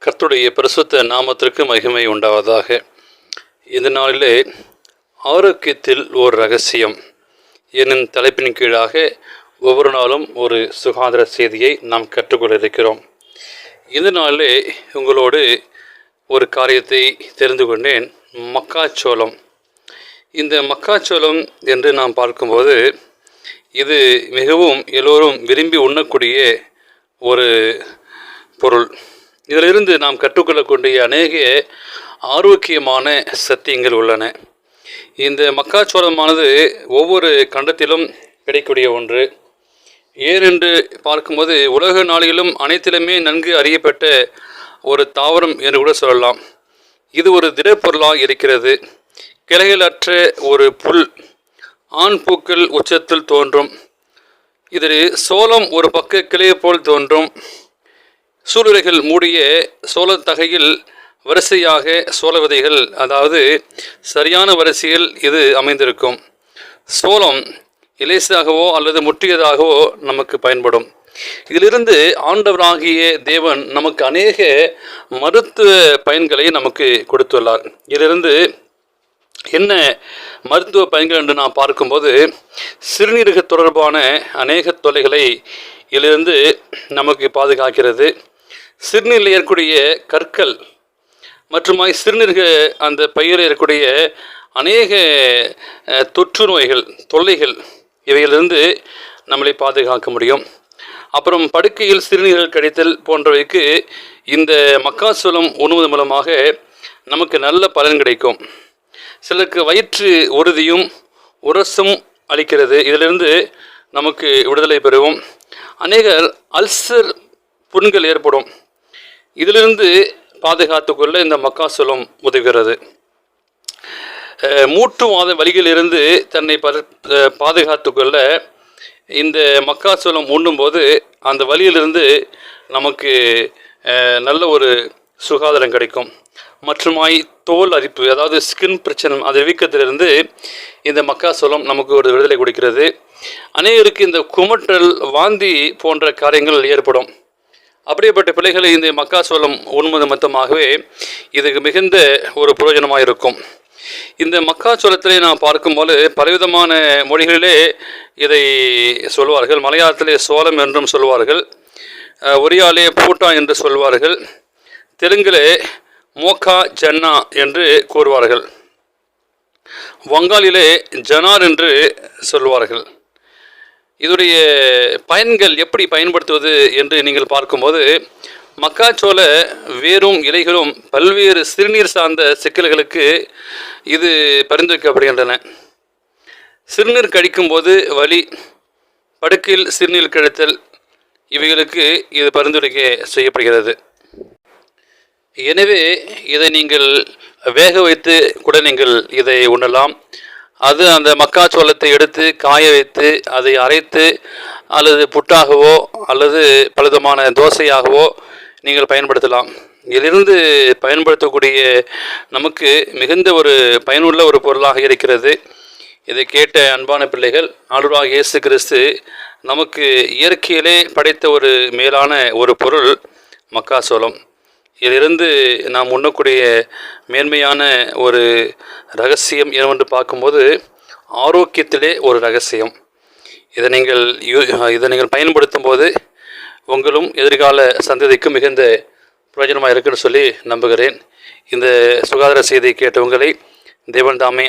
கர்த்தருடைய பரிசுத்த நாமத்திற்கு மகிமை உண்டாவதாக. இந்த நாளிலே ஆரோக்கியத்தில் ஒரு ரகசியம் என்னும் தலைப்பின் கீழாக ஒவ்வொரு நாளும் ஒரு சுகாதார செய்தியை நாம் கற்றுக்கொள்ள இருக்கிறோம். இந்த நாளிலே உங்களோடு ஒரு காரியத்தை தெரிந்து கொண்டேன். மக்காச்சோளம். இந்த மக்காச்சோளம் என்று நாம் பார்க்கும்போது இது மிகவும் எல்லோரும் விரும்பி உண்ணக்கூடிய ஒரு பொருள். இதிலிருந்து நாம் கற்றுக்கொள்ளக்கூடிய அநேக ஆரோக்கியமான சத்தியங்கள் உள்ளன. இந்த மக்காச்சோளமானது ஒவ்வொரு கண்டத்திலும் கிடைக்கக்கூடிய ஒன்று. ஏனென்று பார்க்கும்போது உலக நாளிலும் அனைத்திலுமே நன்கு அறியப்பட்ட ஒரு தாவரம் என்று கூட சொல்லலாம். இது ஒரு திடப்பொருளாக இருக்கிறது. கிளைகளற்ற ஒரு புல், ஆண் பூக்கள் உச்சத்தில் தோன்றும். இதில் சோளம் ஒரு பக்க கிளையை போல் தோன்றும். சூளுரைகள் மூடிய சோளத்தகையில் வரிசையாக சோள விதைகள், அதாவது சரியான வரிசையில் இது அமைந்திருக்கும். சோளம் இலேசாகவோ அல்லது முற்றியதாகவோ நமக்கு பயன்படும். இதிலிருந்து ஆண்டவராகிய தேவன் நமக்கு அநேக மருத்துவ பயன்களை நமக்கு கொடுத்துள்ளார். இதிலிருந்து என்ன மருத்துவ பயன்கள் என்று நாம் பார்க்கும்போது சிறுநீரக தொடர்பான அநேக தொல்லைகளை இதிலிருந்து நமக்கு பாதுகாக்கிறது. சிறுநீரில் ஏற்பக்கூடிய கற்கள் மற்றும் சிறுநீரக அந்த பயிரில் இருக்கக்கூடிய அநேக தொற்று நோய்கள், தொல்லைகள், இவைகளிலிருந்து நம்மளை பாதுகாக்க முடியும். அப்புறம் படுக்கையில் சிறுநீர்கள் கழித்தல் போன்றவைக்கு இந்த மக்காச்சோளம் உண்ணுவதன் மூலமாக நமக்கு நல்ல பலன் கிடைக்கும். சிலருக்கு வயிற்று உறுதியும் உரசும் அளிக்கிறது. இதிலிருந்து நமக்கு விடுதலை பெறுவோம். அநேகர் அல்சர் புண்கள் ஏற்படும். இதிலிருந்து பாதுகாத்துக்கொள்ள இந்த மக்காச்சோளம் உதவுகிறது. மூட்டுவாத வலிகளிலிருந்து தன்னை பாதுகாத்துக்கொள்ள இந்த மக்காச்சோளம் உண்ணும்போது அந்த வலியிலிருந்து நமக்கு நல்ல ஒரு சுகாதாரம் கிடைக்கும். மற்றுமாய் தோல் அரிப்பு, அதாவது ஸ்கின் பிரச்சனை, அது வீக்கத்திலிருந்து இந்த மக்காச்சோளம் நமக்கு ஒரு விடுதலை கொடுக்கிறது. அநேகருக்கு இந்த குமட்டல், வாந்தி போன்ற காரியங்கள் ஏற்படும். அப்படிப்பட்ட பிள்ளைகளை இந்த மக்காச்சோளம் உண்ணுவது மொத்தமாகவே இதுக்கு மிகுந்த ஒரு பிரயோஜனமாக இருக்கும். இந்த மக்காச்சோளத்திலே நாம் பார்க்கும்போது பலவிதமான மொழிகளிலே இதை சொல்வார்கள். மலையாளத்திலே சோளம் என்றும் சொல்வார்கள், ஒரியாலே பூட்டா என்று சொல்வார்கள், தெலுங்கிலே மோக்கா ஜன்னா என்று கூறுவார்கள், வங்காளிலே ஜனார் என்று சொல்வார்கள். இதனுடைய பயன்கள் எப்படி பயன்படுத்துவது என்று நீங்கள் பார்க்கும்போது மக்காச்சோள வேரும் இலைகளும் பல்வேறு சிறுநீர் சார்ந்த சிக்கல்களுக்கு இது பரிந்துரைக்கப்படுகின்றன. சிறுநீர் கழிக்கும்போது வலி, படுக்கையில் சிறுநீர் கழித்தல், இவைகளுக்கு இது பரிந்துரைக்க செய்யப்படுகிறது. எனவே இதை நீங்கள் வேக வைத்து கூட நீங்கள் இதை உண்ணலாம். அது அந்த மக்காச்சோளத்தை எடுத்து காய வைத்து அதை அரைத்து அல்லது புட்டாகவோ அல்லது பலவிதமான தோசையாகவோ நீங்கள் பயன்படுத்தலாம். இதிலிருந்து பயன்படுத்தக்கூடிய நமக்கு மிகுந்த ஒரு பயனுள்ள ஒரு பொருளாக இருக்கிறது. இதை கேட்ட அன்பான பிள்ளைகள், ஆண்டவராகிய இயேசு கிறிஸ்து நமக்கு இயற்கையிலே படைத்த ஒரு மேலான ஒரு பொருள் மக்காச்சோளம். இதிலிருந்து நாம் உண்ணக்கூடிய மேன்மையான ஒரு ரகசியம் என்னவென்று பார்க்கும்போது ஆரோக்கியத்திலே ஒரு ரகசியம். இதை நீங்கள் பயன்படுத்தும் போது உங்களும் எதிர்கால சந்ததிக்கும் மிகுந்த பிரயோஜனமாக இருக்குன்னு சொல்லி நம்புகிறேன். இந்த சுகாதார செய்தியை கேட்ட உங்களை தேவன் தாமே